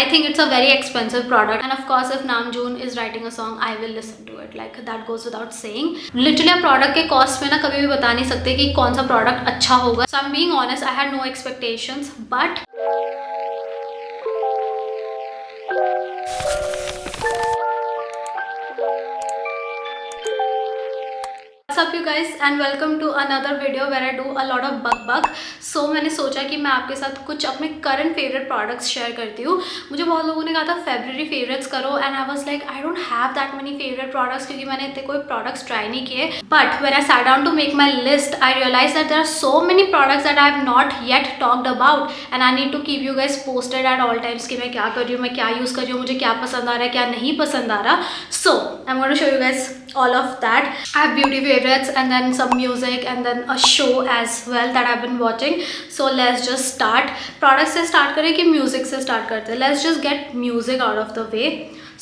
I think it's a very expensive product, and of course if Namjoon is writing a song, I will listen to it. Like that goes without saying. Literally आप product के cost में ना कभी भी बता नहीं सकते कि कौन सा प्रोडक्ट अच्छा होगा. So I'm being honest, I had no expectations, but What's up you guys and welcome to another video where I do a lot of bug. So मैंने सोचा कि मैं आपके साथ कुछ अपने करंट फेवरेट प्रोडक्ट्स शेयर करती हूँ. मुझे बहुत लोगों ने कहा था फेब्रुअरी फेवरेट्स करो and I was like I don't have that many favourite products क्योंकि मैंने इतने कोई प्रोडक्ट्स ट्राई नहीं किए. But when I sat down to make my list I realise that there are so many products that I have not yet talked about and I need to keep you guys posted at all times कि मैं क्या कर रही हूँ, मैं क्या use कर रही हूँ, मुझे क्या पसंद आ रहा है, क्या नहीं पसंद आ रहा. So I am going to show you guys all of that. I have beauty favorites and then some music and then a show as well that I've been watching. So let's just start. Products से start करें कि music से start करते हैं. Let's just get music out of the way.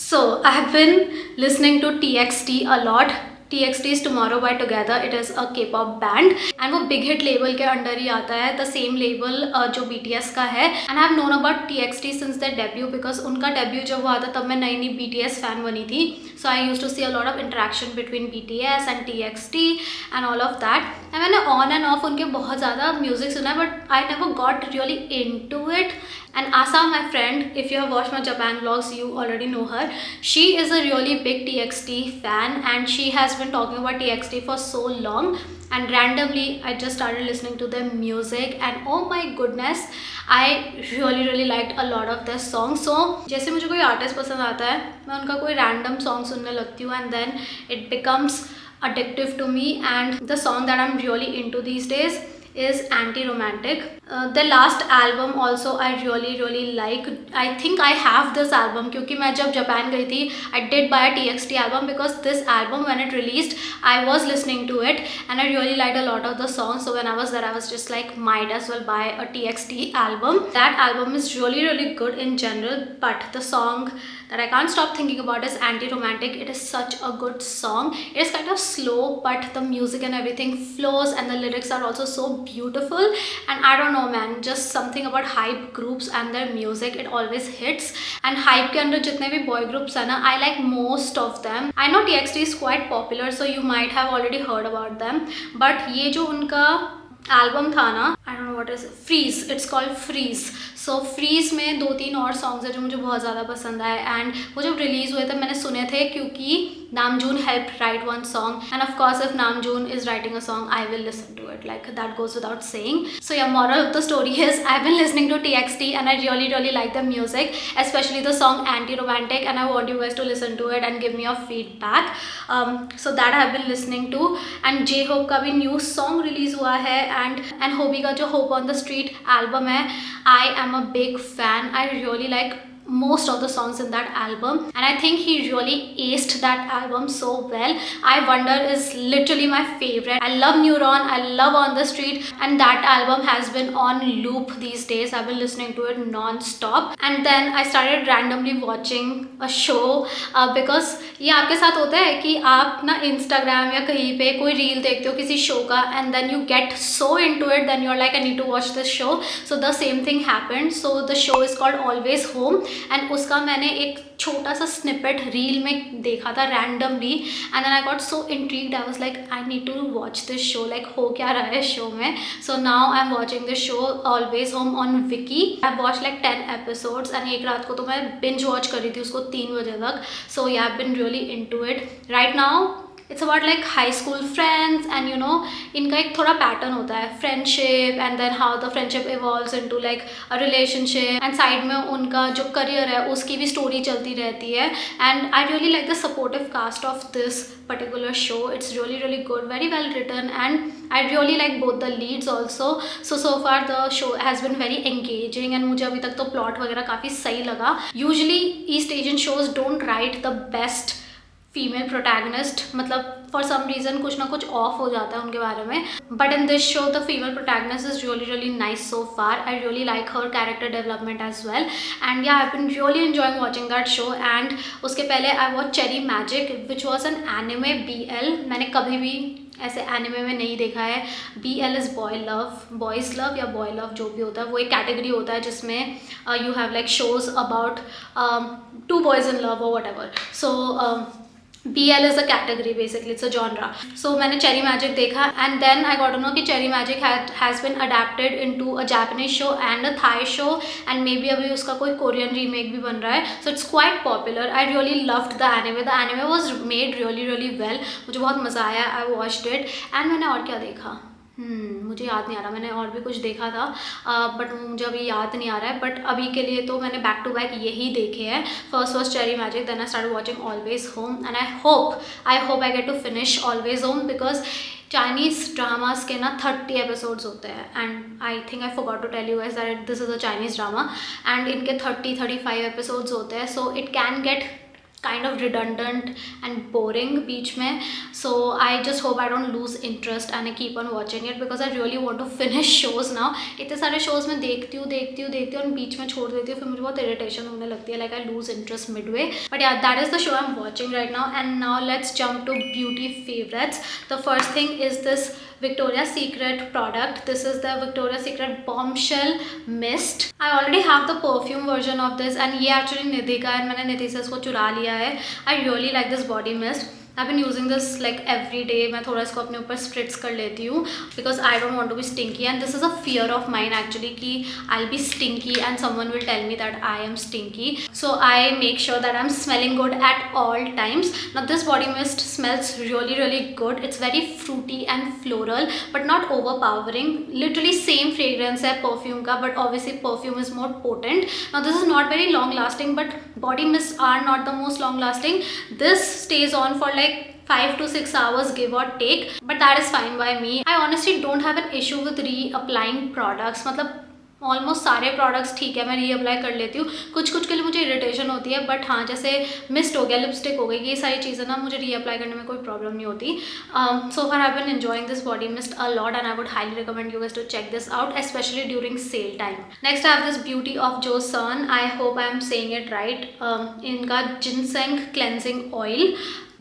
So I have been listening to TXT a lot. TXT is Tomorrow by Together. It is a K-pop band and वो Big Hit label के under ही आता है. The same label जो BTS का है. And I have known about TXT since their debut because उनका debut जब वो आता तब मैं नई नई BTS fan बनी थी. So I used to see a lot of interaction between BTS and TXT and all of that. And मैंने on and off उनके बहुत ज़्यादा music सुना है but I never got really into it. And Asa, my friend, if you have watched my Japan vlogs, you already know her. She is a really big TXT fan and she has been talking about TXT for so long. And randomly, I just started listening to their music and oh my goodness, I really liked a lot of their songs. So, जैसे मुझे कोई artist पसंद आता है, मैं उनका कोई random song सुनने लगती हूँ and then it becomes addictive to me. And the song that I'm really into these days is Anti-Romantic. The last album also I really like. I think I have this album क्योंकि मैं जब Japan गई थी I did buy a TXT album because this album when it released I was listening to it and I really liked a lot of the songs. So when I was there I was just like might as well buy a TXT album. That album is really good in general, but the song that I can't stop thinking about is Anti-Romantic. It is such a good song. It is kind of slow but the music and everything flows and the lyrics are also so beautiful. And I don't know man, just something about hype groups and their music, it always hits. And hype के अंदर जितने भी boy groups हैं ना, I like most of them. I know TXT is quite popular so you might have already heard about them, but ये जो उनका album था ना, I don't know what is Freeze, it's called Freeze. So Freeze में 2-3 और songs है जो मुझे बहुत ज़्यादा पसंद आए एंड वो जब रिलीज़ हुए थे मैंने सुने थे क्योंकि Namjoon helped write one song and of course if Namjoon is writing a song I will listen to it, like that goes without saying. So yeah, moral of the story is I've been listening to TXT and I really like the music, especially the song Anti-Romantic, and I want you guys to listen to it and give me your feedback. So that I have been listening to. And J-Hope का भी new song release हुआ है and Hobi का जो Hope on the Street album है, I am a big fan. I really like most of the songs in that album and I think he really aced that album so well. I Wonder is literally my favorite. I love Neuron, I love On the Street, and that album has been on loop these days. I've been listening to it non-stop. And then I started randomly watching a show because ये आपके साथ होता है कि आप ना Instagram या कहीं पे कोई रील देखते हो किसी शो का and then you get so into it then you're like I need to watch this show. So the same thing happened. So the show is called Always Home and उसका मैंने एक छोटा सा snippet reel में देखा था randomly and then I got so intrigued. I was like I need to watch this show, like हो क्या रहा है शो में. So now I am watching this show Always Home on Viki. I watch like 10 episodes and एक रात को तो मैं बिंज वॉच कर रही थी उसको 3 बजे तक. So yeah I have been really into it. Right now it's about like high school friends and you know इनका एक थोड़ा पैटर्न होता है friendship and then how the friendship evolves into like a relationship and side में उनका जो career है उसकी भी स्टोरी चलती रहती है. And I really like the supportive cast of this particular show. It's really good, very well written, and I really like both the leads also. So far the show has been very engaging and मुझे अभी तक तो plot वगैरह काफ़ी सही लगा. Usually East Asian shows don't write the best female protagonist, मतलब for some reason कुछ ना कुछ ऑफ हो जाता है उनके बारे में. But in this show the female protagonist is really nice so far. I really like her character development as well and yeah I been really enjoying watching that show. And उसके पहले I watch Cherry Magic which was an anime BL. मैंने कभी भी ऐसे anime में नहीं देखा है। BL is boy love, boys love या बॉय लव जो भी होता है, वो एक कैटेगरी होता है जिसमें you have like shows about two boys in love or whatever. So BL is a category basically, it's a genre. So मैंने Cherry Magic देखा and then I got to know कि Cherry Magic has been adapted into a Japanese show and a Thai show and maybe अभी उसका कोई Korean remake भी बन रहा है. So it's quite popular. I really loved the anime. The anime was made really well. मुझे बहुत मज़ा आया. I watched it and मैंने और क्या देखा? मुझे याद नहीं आ रहा. मैंने और भी कुछ देखा था बट मुझे अभी याद नहीं आ रहा है. बट अभी के लिए तो मैंने बैक टू बैक यही देखे हैं. First was Cherry Magic, then I started watching Always Home and I hope I get to finish Always Home because Chinese dramas के ना 30 एपिसोड्स होते हैं and I think I forgot to tell you guys that this is a Chinese drama and इनके 30-35 episodes होते हैं. So it can get kind of redundant and boring बीच में. So I just hope I don't lose interest and I keep on watching it because I really want to finish shows now. इतने सारे shows मैं देखती हूँ और बीच में छोड़ देती हूँ, फिर मुझे बहुत irritation होने लगती है, like I lose interest midway. But yeah, that is the show I'm watching right now. And now let's jump to beauty favorites. The first thing is this Victoria's Secret product. This is the Victoria's Secret Bombshell Mist. I already have the perfume version of this and ये actually निधि का है, मैंने निधि से इसको चुरा लिया है. I really like this body mist. I've been using this like every day. मैं थोड़ा इसको अपने ऊपर स्प्रिट्स कर लेती हूँ because I don't want to be stinky and this is a fear of mine actually कि I'll be stinky and someone will tell me that I am stinky. So I make sure that I'm smelling good at all times. Now this body mist smells really good. It's very fruity and floral but not overpowering. Literally same fragrance है perfume का but obviously perfume is more potent. Now this is not very long lasting but body mists are not the most long lasting. This stays on for like 5 to 6 hours give or take, but that is fine by me. I honestly don't have an issue with reapplying products. मतलब almost सारे products ठीक है, मैं reapply कर लेती हूँ. कुछ के लिए मुझे इरिटेशन होती है बट हाँ, जैसे मिस्ट हो गया, लिपस्टिक हो गई, ये सारी चीज़ें ना मुझे रीअप्लाई करने में कोई प्रॉब्लम नहीं होती. So far I been enjoying this body mist a lot and I would highly recommend you guys to check this out specially during sale time. Next I have this Beauty of Joseon. I hope I am saying it right. इनका ginseng cleansing oil.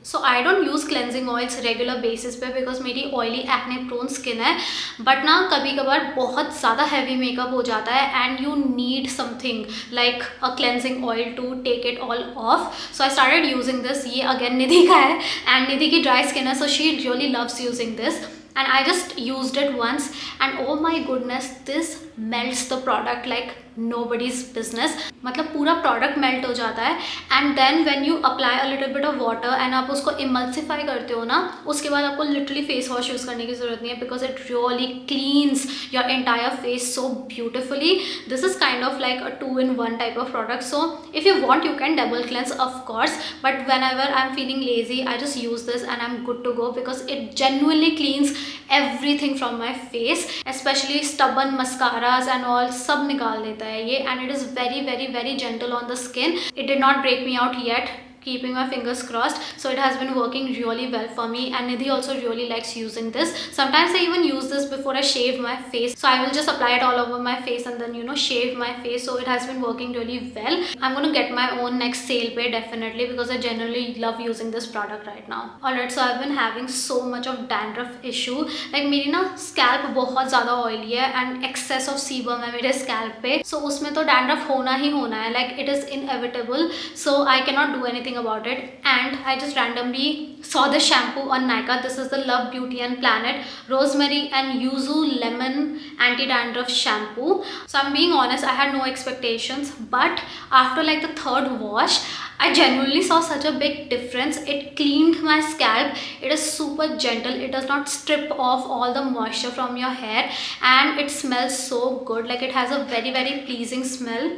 So I don't use cleansing oils regular basis पे because मेरी oily acne prone skin है but ना कभी कभार बहुत ज़्यादा heavy makeup हो जाता है and you need something like a cleansing oil to take it all off. So I started using this. ये अगेन निधि का है एंड निधि की ड्राई स्किन है so she really loves using this and I just used it once and oh my goodness, this melts the product like nobody's business. मतलब पूरा product melt हो जाता है and then when you apply a little bit of water and आप उसको emulsify करते हो ना, उसके बाद आपको लिटरली फेस वॉश यूज़ करने की ज़रूरत नहीं है because it really cleanses your entire face so beautifully. This is kind of like a 2-in-1 type of product. So if you want you can double cleanse of course but whenever I am feeling lazy I just use this and I am good to go because it genuinely cleans everything from my face, especially stubborn mascaras and all सब निकाल देता है ये and it is very gentle on the skin. It did not break me out yet, keeping my fingers crossed. So it has been working really well for me and Nidhi also really likes using this. Sometimes I even use this before I shave my face. So I will just apply it all over my face and then shave my face. So it has been working really well. I'm going to get my own next sale pay definitely because I generally love using this product right now. Alright, so I've been having so much of dandruff issue. Like मेरी ना scalp बहुत ज़्यादा oily है and excess of sebum है मेरे scalp पे. So उसमें तो dandruff होना ही होना है. Like it is inevitable. So I cannot do anything about it and I just randomly saw this shampoo on Nykaa. This is the Love Beauty and Planet Rosemary and Yuzu Lemon Anti-Dandruff Shampoo. So I'm being honest, I had no expectations but after like the third wash I genuinely saw such a big difference. It cleaned my scalp. It is super gentle. It does not strip off all the moisture from your hair and it smells so good. Like it has a very pleasing smell.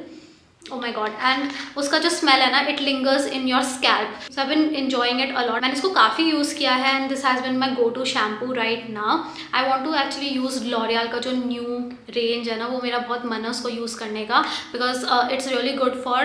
Oh my god, and उसका जो smell है ना it lingers in your scalp. So I've been enjoying it a lot. मैंने इसको काफ़ी use किया है and this has been my go to shampoo right now. I want to actually use L'Oreal का जो new range है ना, वो मेरा बहुत मन है उसको यूज़ करने का because it's really good for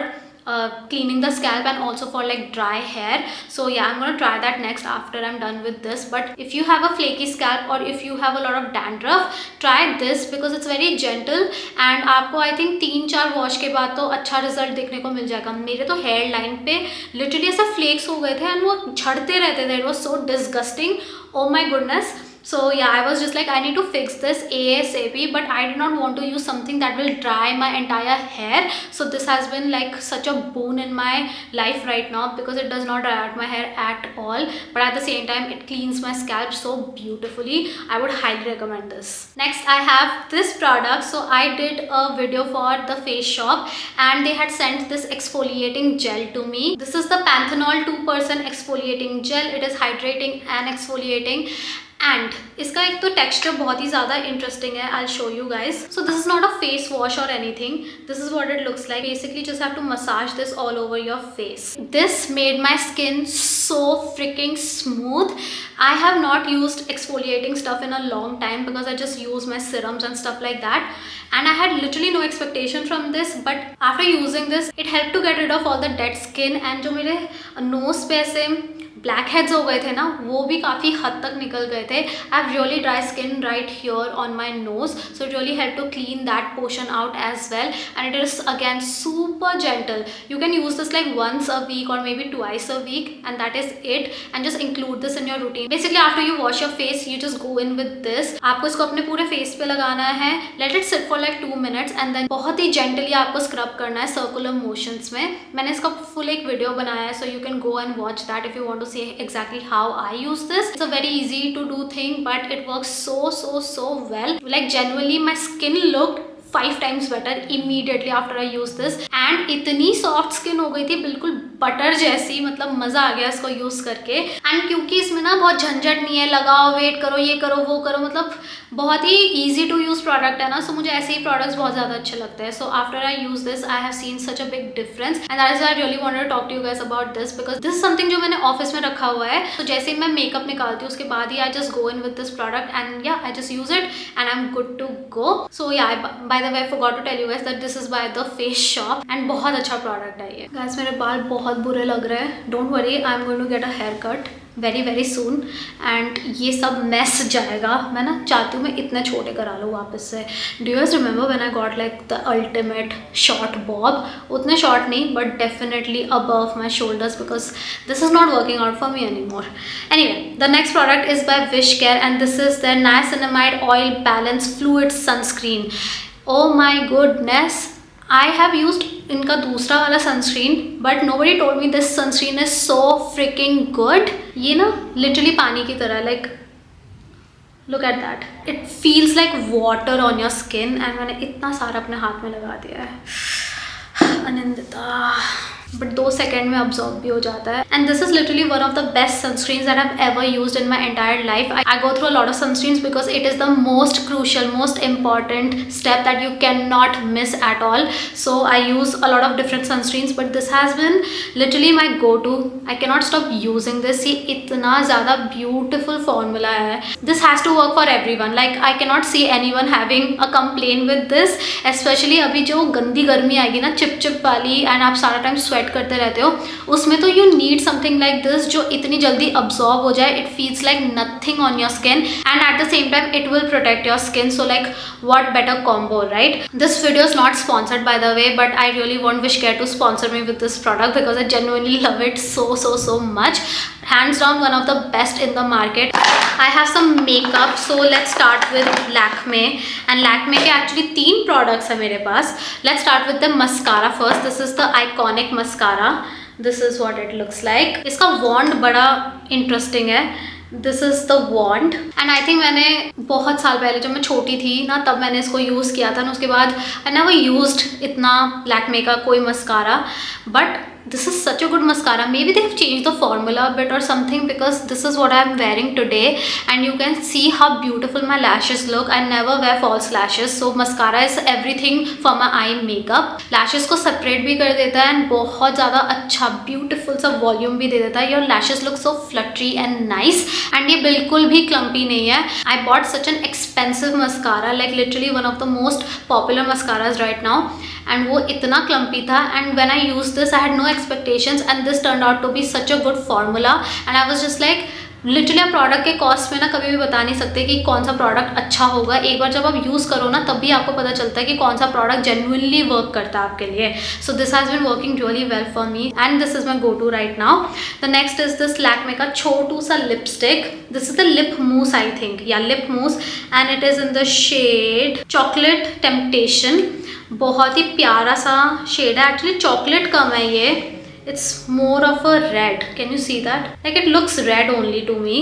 cleaning the scalp and also for like dry hair. So yeah, I'm gonna try that next after I'm done with this. But if you have a flaky scalp or if you have a lot of dandruff, try this because it's very gentle and आपको I think 3-4 wash के बाद तो अच्छा result देखने को मिल जाएगा. मेरे तो हेयर लाइन पे लिटरली ऐसे फ्लेक्स हो गए थे एंड वो झड़ते रहते थे. It was so disgusting. Oh my goodness. So yeah, I was just like, I need to fix this ASAP, but I did not want to use something that will dry my entire hair. So this has been like such a boon in my life right now, because it does not dry out my hair at all, but at the same time it cleans my scalp so beautifully. I would highly recommend this. Next I have this product. So I did a video for the Face Shop and they had sent this exfoliating gel to me. This is the Panthenol 2% exfoliating gel. It is hydrating and exfoliating, and इसका एक तो texture बहुत ही ज़्यादा interesting है. I show you guys. So this is not a face wash or anything. This is what it looks like. Basically just have to massage this all over your face. This made my skin so freaking smooth. I have not used exfoliating stuff in a long time because I just use my serums and stuff like that, and I had literally no expectation from this, but after using this it helped to get rid of all the dead skin, and जो मेरे nose पे ऐसे black heads हो गए थे ना, वो भी काफ़ी हद तक निकल गए थे. I have really dry skin right here on my nose, so it really help to clean that portion out as well, and it is again super gentle. You can use this like once a week or maybe twice a week, and that is it. And just include this in your routine. Basically after you wash your face, you just go in with this. आपको इसको अपने पूरे face पे लगाना है. Let it sit for like 2 minutes and then बहुत ही gently आपको scrub करना है सर्कुलर मोशंस में. मैंने इसका फुल एक वीडियो बनाया है, so you can go and watch that if you want to see exactly how I use this. It's a very easy to do thing, but it works so well. Like genuinely my skin looked 5 times better immediately after I used this, and इतनी soft skin हो गई थी बिल्कुल butter जैसी. मतलब मज़ा आ गया इसको यूज़ करके. एंड क्योंकि इसमें ना बहुत झंझट नहीं है, लगाओ वेट करो ये करो वो करो, मतलब बहुत ही ईजी टू यूज़ प्रोडक्ट है ना. सो मुझे ऐसे ही प्रोडक्ट्स बहुत ज़्यादा अच्छे लगते हैं. So after I use this I have seen such a big difference, and that is I really wanted to talk to you guys about this, because this is something जो मैंने ऑफिस में रखा हुआ है. तो जैसे ही मैं मेकअप निकालती हूँ उसके बाद ही I just go in with this product, and yeah I just use it and I am good to go. So yeah by the way I forgot to tell you guys that this is by The Face Shop, and बहुत अच्छा product है ये. Guys मेरे बाल बहुत बुरे लग रहे हैं. Don't worry, I am going to get a haircut very soon, and ये सब मेस जाएगा. मैं ना चाहती हूँ मैं इतने छोटे करा लूँ वापस से. Do you guys remember when I got like the ultimate short bob? उतने शॉर्ट नहीं, but definitely above my shoulders, because this is not working out for me anymore. Anyway, the next product is by Wishcare, and this is the niacinamide oil balance fluid sunscreen. Oh my goodness, I have used इनका दूसरा वाला sunscreen, but nobody told me this sunscreen is so freaking good. ये ना literally पानी की तरह, like look at that. It feels like water on your skin, and मैंने इतना सारा अपने हाथ में लगा दिया है. अनिंदिता, बट 2 सेकेंड में अब्जॉर्ब भी हो जाता है. And this is literally one of the best sunscreens that I have ever used in my entire life. I go through a lot of sunscreens because it is the most crucial, most important step that you can not miss at all. So I use a lot of different sunscreens, but this has been literally my go to. I can not stop using this. ये इतना ज़्यादा beautiful formula है. This has to work for everyone. Like I can not see anyone having a complain with this, specially अभी जो गंदी गर्मी आएगी ना, चिप वाली, एंड आप सारा टाइम स्वेट करते रहते हो, उसमें तो you need something like this जो इतनी जल्दी अब्सॉर्ब हो जाए. It feels like nothing on your skin, and at the same time it will protect your skin. So like what better combo, right? This video is not sponsored by the way, but I really want Wishcare to sponsor me with this product because I genuinely love it so much. Hands down one of the best in the market. I have some makeup, so let's start with Lakme, and Lakme के actually 3 products है मेरे पास. Let's start with the mascara first. This is the Iconic mascara. This is what it looks like. इसका wand बड़ा interesting है. This is the wand, and I think मैंने बहुत साल पहले जब मैं छोटी थी ना, तब मैंने इसको यूज़ किया था. उसके बाद आई नेवर यूज्ड इतना लैक्मे का कोई mascara, but this is such a good mascara. Maybe they have changed the formula a bit or something, because this is what I am wearing today, and you can see how beautiful my lashes look. I never wear false lashes, so mascara is everything for my eye makeup. Lashes को separate भी कर देता है, and बहुत ज़्यादा अच्छा beautiful सा volume भी दे देता है. Your lashes look so fluttery and nice, and ये बिल्कुल भी clumpy नहीं है. I bought such an expensive mascara, like literally one of the most popular mascaras right now, and वो इतना clumpy था, and when I used this I had no expectations, and this turned out to be such a good formula, and I was just like, literally आप product के cost में ना कभी भी बता नहीं सकते कि कौन सा प्रोडक्ट अच्छा होगा। एक बार जब आप यूज़ करो ना तब भी आपको पता चलता है कि कौन सा प्रोडक्ट जेन्युइनली वर्क करता है आपके लिए। So this has been working really well for me and this is my go to right now. The next is this Lakme का छोटू सा lipstick. This is the lip mousse I think, yeah lip mousse, and it is in the shade chocolate temptation. बहुत ही प्यारा सा shade है, actually chocolate कम है ये, it's more of a red. Can you see that? Like it looks red only to me,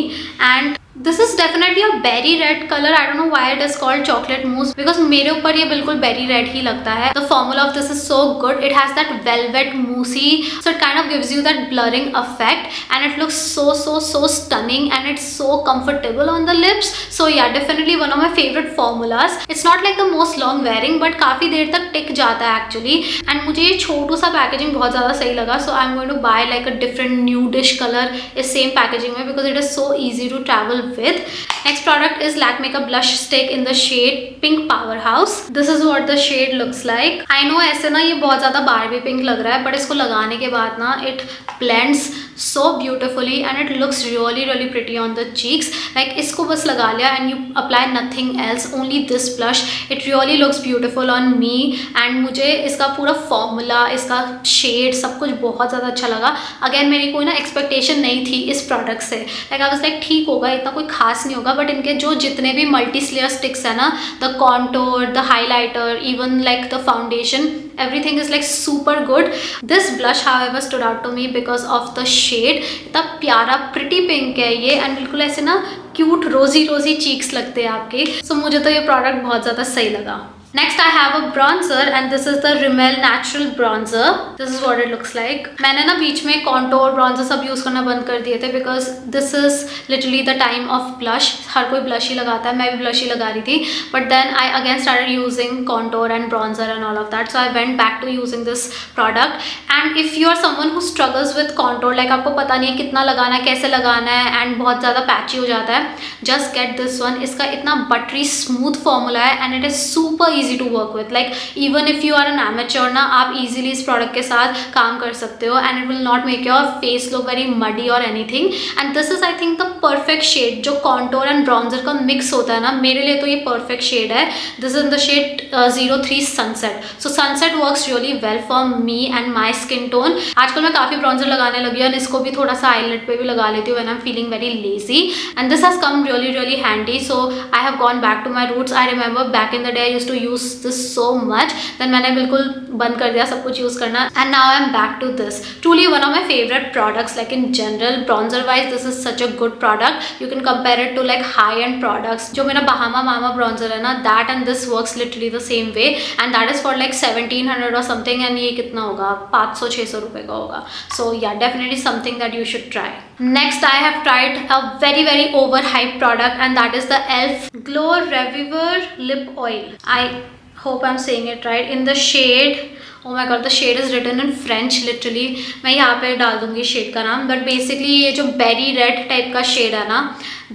and this is definitely a berry red color. I don't know why it is called chocolate mousse because मेरे ऊपर ये बिल्कुल berry red ही लगता है. The formula of this is so good. It has that velvet moussey, so it kind of gives you that blurring effect, and it looks so stunning, and it's so comfortable on the lips. So yeah, definitely one of my favorite formulas. It's not like the most long wearing, but काफी देर तक टिक जाता है actually. And मुझे ये छोटू सा packaging बहुत ज़्यादा सही लगा. So I'm going to buy like a different nudish color इस same packaging में because it is so easy to travel with. Next product is Lakme का blush stick in the shade Pink Powerhouse. This is what the shade looks like. I know ऐसे ना ये बहुत ज़्यादा Barbie pink लग रहा है, but इसको लगाने के बाद ना it blends so beautifully and it looks really pretty on the cheeks. Like इसको बस लगा लिया and you apply nothing else, only this blush. It really looks beautiful on me and मुझे इसका पूरा formula, इसका shade सब कुछ बहुत ज़्यादा अच्छा लगा. Again मेरी कोई ना expectation नहीं थी इस product से. Like I was like ठीक होगा, इतना कोई खास नहीं होगा, but इनके जो जितने भी multi layer sticks है ना, the contour, the highlighter, even like the foundation, everything is like super good. This blush however stood out to me because of the shade. इतना प्यारा pretty pink है ये and बिल्कुल ऐसे ना cute rosy cheeks लगते हैं आपके. So मुझे तो ये product बहुत ज़्यादा सही लगा. Next I have a bronzer and this is the Rimmel Natural Bronzer. This is what it looks like. मैंने ना बीच में contour bronzer सब यूज़ करना बंद कर दिए थे because this is literally the time of blush. हर कोई blush ही लगाता है, मैं भी blush ही लगा रही थी. But then I again started using contour and bronzer and all of that. So I went back to using this product. And if you are someone who struggles with contour, like आपको पता नहीं है कितना लगाना है, कैसे लगाना है and बहुत ज़्यादा patchy हो जाता है, just get this one. इसका इतना buttery smooth formula है and it is super easy to work with. Like even if you are an amateur ना, आप easily इस product के साथ काम कर सकते हो and it will not make your face look very muddy or anything. And this is I think the perfect shade. जो contour and bronzer का mix होता है ना, मेरे लिए तो ये perfect shade है. This is in the shade 03 Sunset. So Sunset works really well for me and my skin tone. आजकल मैं काफ़ी bronzer लगाने लगी हूँ और इसको भी थोड़ा सा eyelid पे भी लगा लेती हूँ when I'm feeling very lazy. And this has come really handy. So I have gone back to my roots. I remember back in the day I used to use this so much, then मैंने बिल्कुल बंद कर दिया सब कुछ use करना, and now I am back to this. Truly one of my favorite products. Like in general bronzer wise this is such a good product. You can compare it to like high end products. जो मेरा Bahama Mama bronzer है ना, that and this works literally the same way, and that is for like 1700 or something, and ये कितना होगा, 500-600 रुपए का होगा. So yeah, definitely something that you should try. Next I have tried a very overhyped product, and that is the e.l.f. Glow Reviver Lip Oil. I hope I'm saying it right. In the shade, oh my god, the shade is written in French literally. मैं यहाँ पे डाल दूँगी shade का नाम, but basically ये जो berry red type का शेड है ना,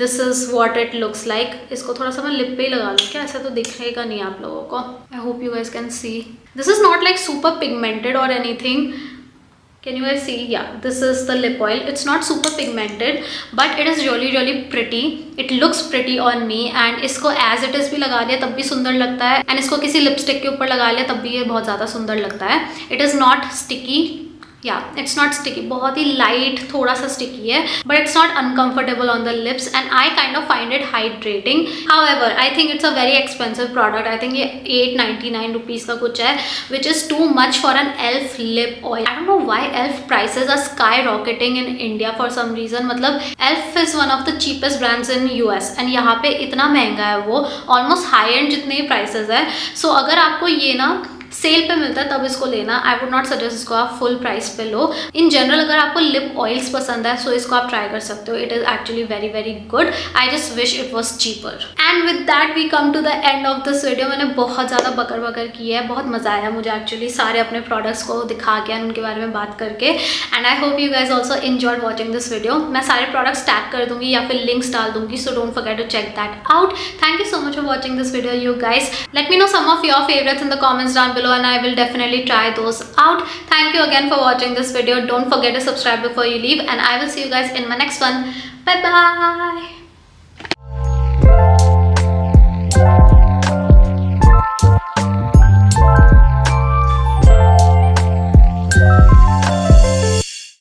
this is what it looks like. इसको थोड़ा सा मैं लिप पे ही लगा लूँ क्या, ऐसा तो दिखेगा नहीं आप लोगों को. I hope you guys can see. This is not like super pigmented or anything. Can you guys see? Yeah, this is the lip oil. It's not super pigmented, but it is really pretty. It looks pretty on me, and इसको as it is भी लगा लिया तब भी सुंदर लगता है, and इसको किसी लिपस्टिक के ऊपर लगा लिया तब भी ये बहुत ज़्यादा सुंदर लगता है. It is not sticky. Yeah, it's not sticky. बहुत ही light, थोड़ा सा sticky है, but it's not uncomfortable on the lips, and I kind of find it hydrating. However, I think it's a very expensive product. I think ये 899 rupees का कुछ है, which is too much for an e.l.f. lip oil. I don't know why e.l.f. prices are skyrocketing in India for some reason. मतलब e.l.f. is one of the cheapest brands in US, and यहाँ पे इतना महंगा है वो, almost high end जितने ही prices है. So अगर आपको ये ना सेल पे मिलता है तब इसको लेना. आई वुड नॉट सजेस्ट इसको आप फुल प्राइस पे लो. इन जनरल अगर आपको लिप ऑयल्स पसंद है सो इसको आप ट्राई कर सकते हो. It is actually very good. I just wish it was cheaper. And with that we come to the end of this video. मैंने बहुत ज़्यादा बकर की है, बहुत मज़ा आया मुझे एक्चुअली सारे अपने प्रोडक्ट्स को दिखा के उनके बारे में बात करके. And I hope you guys also enjoyed watching this video. मैं सारे प्रोडक्ट्स टैग कर दूंगी या फिर लिंक्स डाल दूंगी, so don't forget to check that out. Thank you so much for watching this video you guys. Let me know some of your favourites in the comments down below, and I will definitely try those out. Thank you again for watching this video. Don't forget to subscribe before you leave, and I will see you guys in my next one. Bye bye.